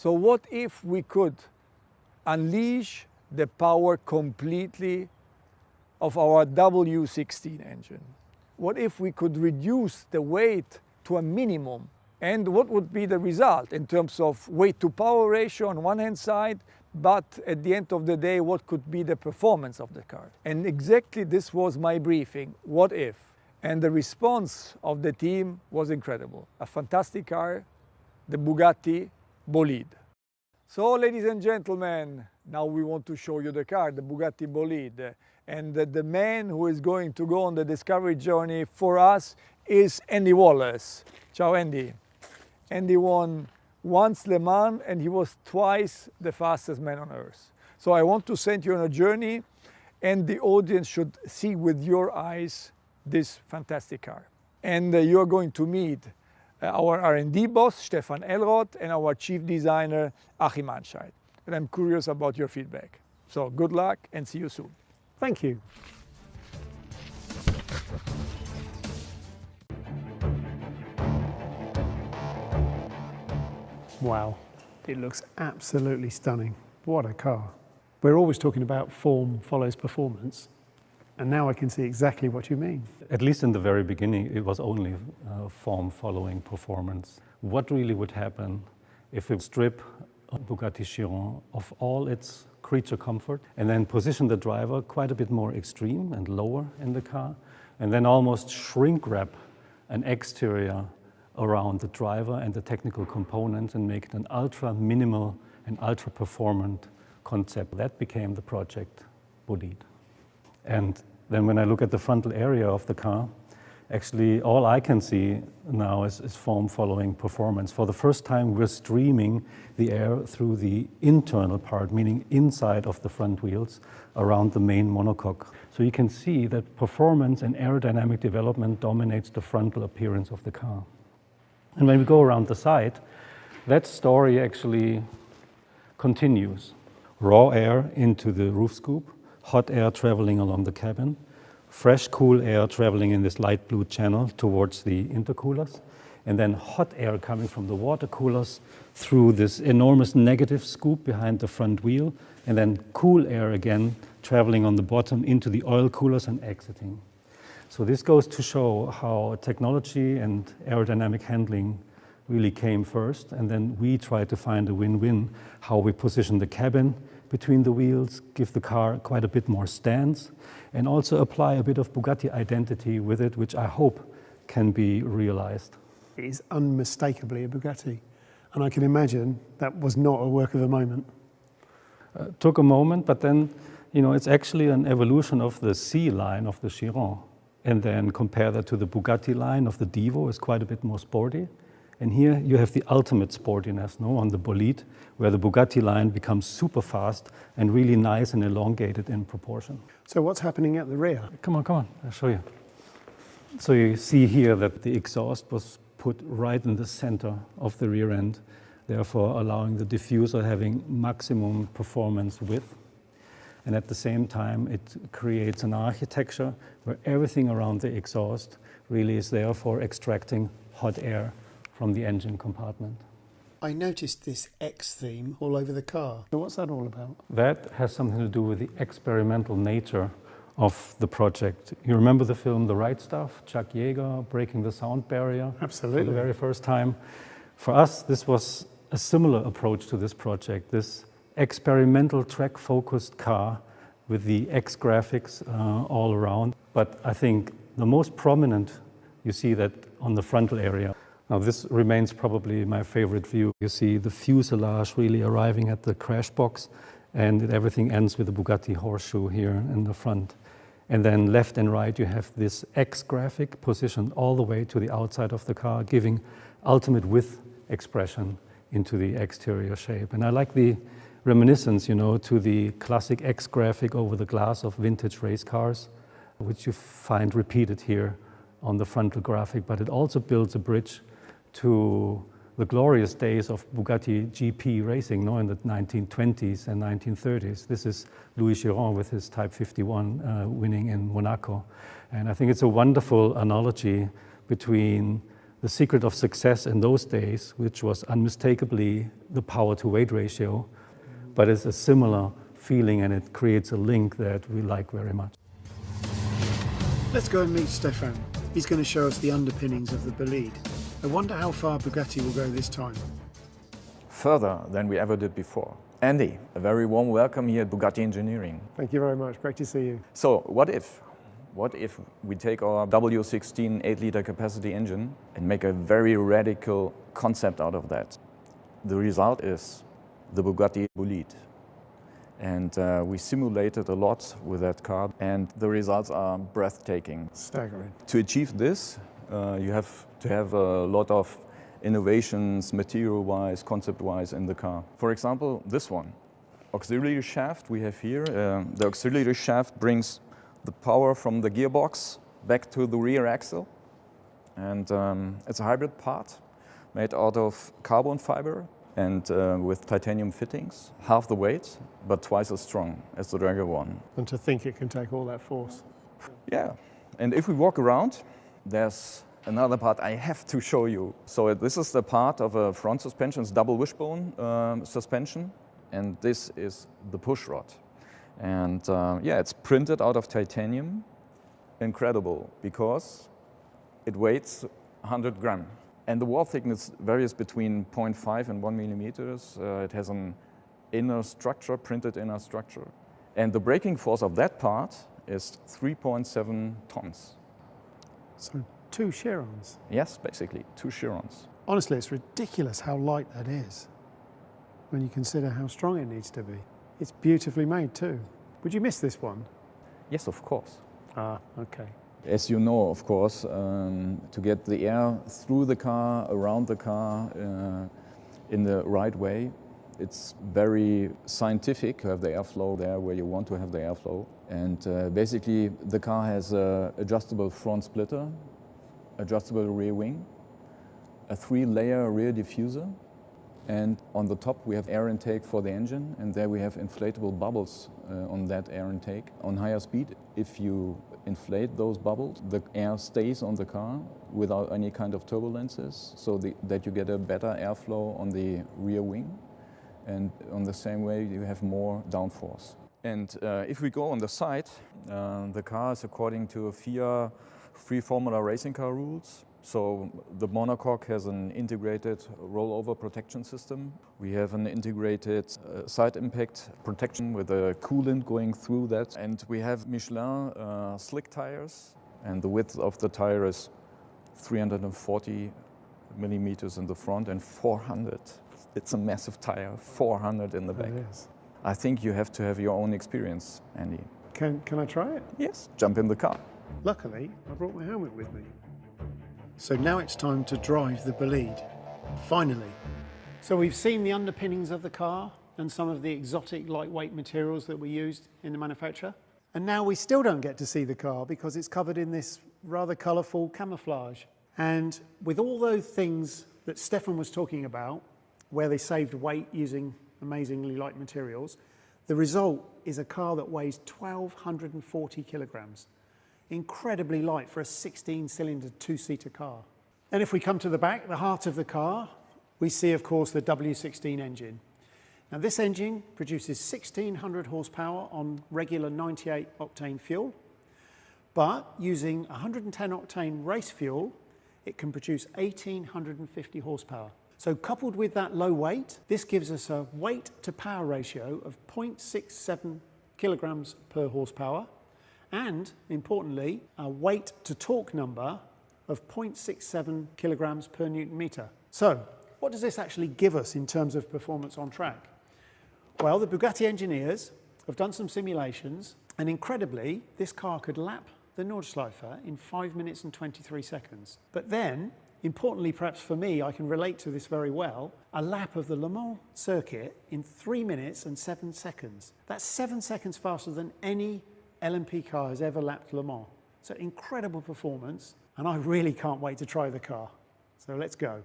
So what if we could unleash the power completely of our W16 engine? What if we could reduce the weight to a minimum? And what would be the result in terms of weight to power ratio on one hand side, but at the end of the day, what could be the performance of the car? And exactly this was my briefing, what if? And the response of the team was incredible. A fantastic car, the Bugatti Bolide. So, ladies and gentlemen, now we want to show you the car, the Bugatti Bolide. And the man who is going to go on the discovery journey for us is Andy Wallace. Ciao, Andy. Andy won once Le Mans and he was twice the fastest man on earth. So I want to send you on a journey, and the audience should see with your eyes this fantastic car. And you're going to meet our R&D boss, Stefan Elroth, and our chief designer, Achim Anscheid. And I'm curious about your feedback. So good luck and see you soon. Thank you. Wow, it looks absolutely stunning. What a car. We're always talking about form follows performance, and now I can see exactly what you mean. At least in the very beginning, it was only form following performance. What really would happen if we strip a Bugatti Chiron of all its creature comfort and then position the driver quite a bit more extreme and lower in the car, and then almost shrink wrap an exterior around the driver and the technical components and make it an ultra minimal and ultra performant concept. That became the project Bolide. And then when I look at the frontal area of the car, actually all I can see now is form following performance. For the first time, we're streaming the air through the internal part, meaning inside of the front wheels around the main monocoque. So you can see that performance and aerodynamic development dominates the frontal appearance of the car. And when we go around the side, that story actually continues. Raw air into the roof scoop, hot air traveling along the cabin, fresh cool air traveling in this light blue channel towards the intercoolers, and then hot air coming from the water coolers through this enormous negative scoop behind the front wheel, and then cool air again traveling on the bottom into the oil coolers and exiting. So this goes to show how technology and aerodynamic handling really came first, and then we try to find a win-win, how we position the cabin between the wheels, give the car quite a bit more stance, and also apply a bit of Bugatti identity with it, which I hope can be realized. It is unmistakably a Bugatti, and I can imagine that was not a work of a moment. Took a moment, but then, you know, it's actually an evolution of the C line of the Chiron. And then compare that to the Bugatti line of the Divo, is quite a bit more sporty. And here you have the ultimate sportiness, no, on the Bolide, where the Bugatti line becomes super fast and really nice and elongated in proportion. So what's happening at the rear? Come on, I'll show you. So you see here that the exhaust was put right in the center of the rear end, therefore allowing the diffuser having maximum performance width. And at the same time, it creates an architecture where everything around the exhaust really is there for extracting hot air from the engine compartment. I noticed this X theme all over the car. So what's that all about? That has something to do with the experimental nature of the project. You remember the film The Right Stuff? Chuck Yeager breaking the sound barrier. Absolutely. For the very first time. For us, this was a similar approach to this project. This experimental track-focused car with the X graphics all around. But I think the most prominent, you see that on the frontal area. Now this remains probably my favorite view. You see the fuselage really arriving at the crash box, and everything ends with the Bugatti horseshoe here in the front. And then left and right you have this X graphic positioned all the way to the outside of the car, giving ultimate width expression into the exterior shape. And I like the reminiscence, you know, to the classic X graphic over the glass of vintage race cars, which you find repeated here on the frontal graphic, but it also builds a bridge to the glorious days of Bugatti GP racing, in the 1920s and 1930s. This is Louis Chiron with his Type 51 winning in Monaco. And I think it's a wonderful analogy between the secret of success in those days, which was unmistakably the power-to-weight ratio, but it's a similar feeling and it creates a link that we like very much. Let's go and meet Stefan. He's going to show us the underpinnings of the Bolide. I wonder how far Bugatti will go this time. Further than we ever did before. Andy, a very warm welcome here at Bugatti Engineering. Thank you very much. Great to see you. So what if we take our W16 8-liter capacity engine and make a very radical concept out of that? The result is the Bugatti Bolide. And we simulated a lot with that car, and the results are breathtaking. Staggering. To achieve this, you have to have a lot of innovations, material-wise, concept-wise in the car. For example, this one, auxiliary shaft we have here. The auxiliary shaft brings the power from the gearbox back to the rear axle. And it's a hybrid part made out of carbon fiber and with titanium fittings. Half the weight, but twice as strong as the regular one. And to think it can take all that force. Yeah, and if we walk around, there's another part I have to show you. So this is the part of a front suspension, it's double wishbone suspension, and this is the push rod. And yeah, it's printed out of titanium. Incredible, because it weighs 100 grams. And the wall thickness varies between 0.5 and 1 millimeters. It has an inner structure, printed inner structure. And the braking force of that part is 3.7 tons. So 2 Chirons. Yes, basically, 2 Chirons. Honestly, it's ridiculous how light that is when you consider how strong it needs to be. It's beautifully made too. Would you miss this one? Yes, of course. Ah, okay. As you know, of course, to get the air through the car, around the car, in the right way, it's very scientific to have the airflow there where you want to have the airflow. And basically, the car has an adjustable front splitter, adjustable rear wing, a 3-layer rear diffuser, and on the top we have air intake for the engine, and there we have inflatable bubbles on that air intake. On higher speed, if you inflate those bubbles, the air stays on the car without any kind of turbulences, so that you get a better airflow on the rear wing, and on the same way you have more downforce. And if we go on the side, the car is according to FIA free formula racing car rules. So the monocoque has an integrated rollover protection system. We have an integrated side impact protection with a coolant going through that. And we have Michelin slick tires, and the width of the tire is 340 millimeters in the front and 400. It's a massive tire, 400 in the back. It is. I think you have to have your own experience, Andy. Can I try it? Yes, jump in the car. Luckily, I brought my helmet with me. So now it's time to drive the Bolide, finally. So we've seen the underpinnings of the car and some of the exotic lightweight materials that we used in the manufacture. And now we still don't get to see the car because it's covered in this rather colourful camouflage. And with all those things that Stefan was talking about, where they saved weight using amazingly light materials, the result is a car that weighs 1,240 kilograms. Incredibly light for a 16-cylinder 2-seater car. And if we come to the back, the heart of the car, we see, of course, the W16 engine. Now, this engine produces 1,600 horsepower on regular 98-octane fuel, but using 110-octane race fuel, it can produce 1,850 horsepower. So coupled with that low weight, this gives us a weight-to-power ratio of 0.67 kilograms per horsepower, and, importantly, a weight-to-torque number of 0.67 kilograms per newton meter. So, what does this actually give us in terms of performance on track? Well, the Bugatti engineers have done some simulations, and incredibly, this car could lap the Nordschleife in 5 minutes and 23 seconds. But then, importantly perhaps for me, I can relate to this very well, a lap of the Le Mans circuit in 3 minutes and 7 seconds. That's 7 seconds faster than any LMP car has ever lapped Le Mans. So incredible performance, and I really can't wait to try the car. So let's go.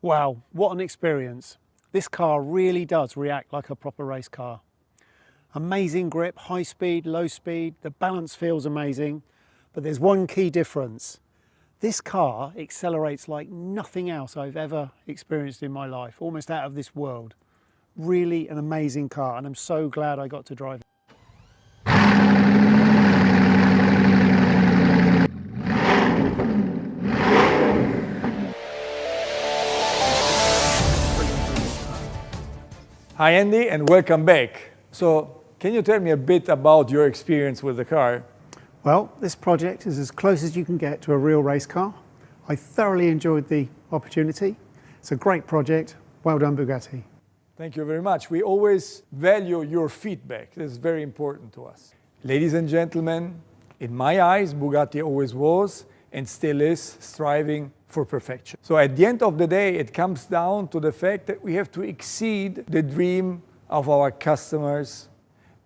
Wow, what an experience. This car really does react like a proper race car. Amazing grip, high speed, low speed, the balance feels amazing, but there's one key difference. This car accelerates like nothing else I've ever experienced in my life, almost out of this world. Really an amazing car, and I'm so glad I got to drive it. Hi Andy, and welcome back. So, can you tell me a bit about your experience with the car? Well, this project is as close as you can get to a real race car. I thoroughly enjoyed the opportunity. It's a great project. Well done, Bugatti. Thank you very much. We always value your feedback. This is very important to us. Ladies and gentlemen, in my eyes, Bugatti always was and still is striving for perfection. So at the end of the day, it comes down to the fact that we have to exceed the dream of our customers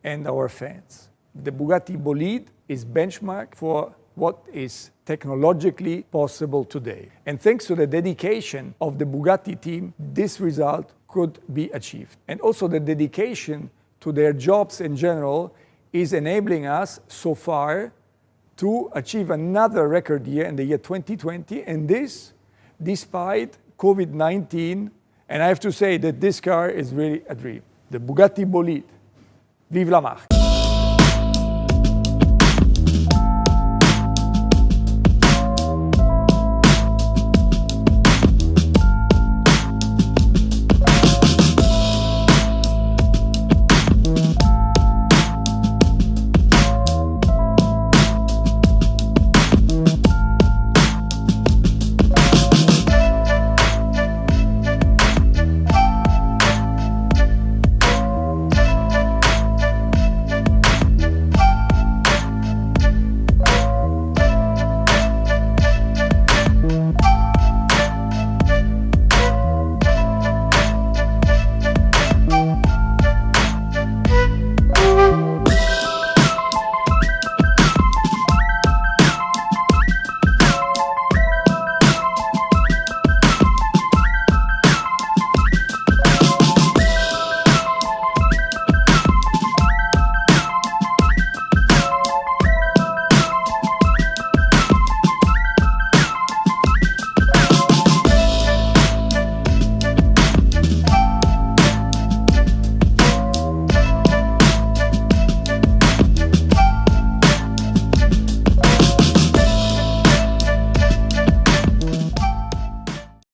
and our fans. The Bugatti Bolide is benchmark for what is technologically possible today. And thanks to the dedication of the Bugatti team, this result could be achieved. And also the dedication to their jobs in general is enabling us so far to achieve another record year in the year 2020, and this despite COVID-19. And I have to say that this car is really a dream. The Bugatti Bolide. Vive la marque!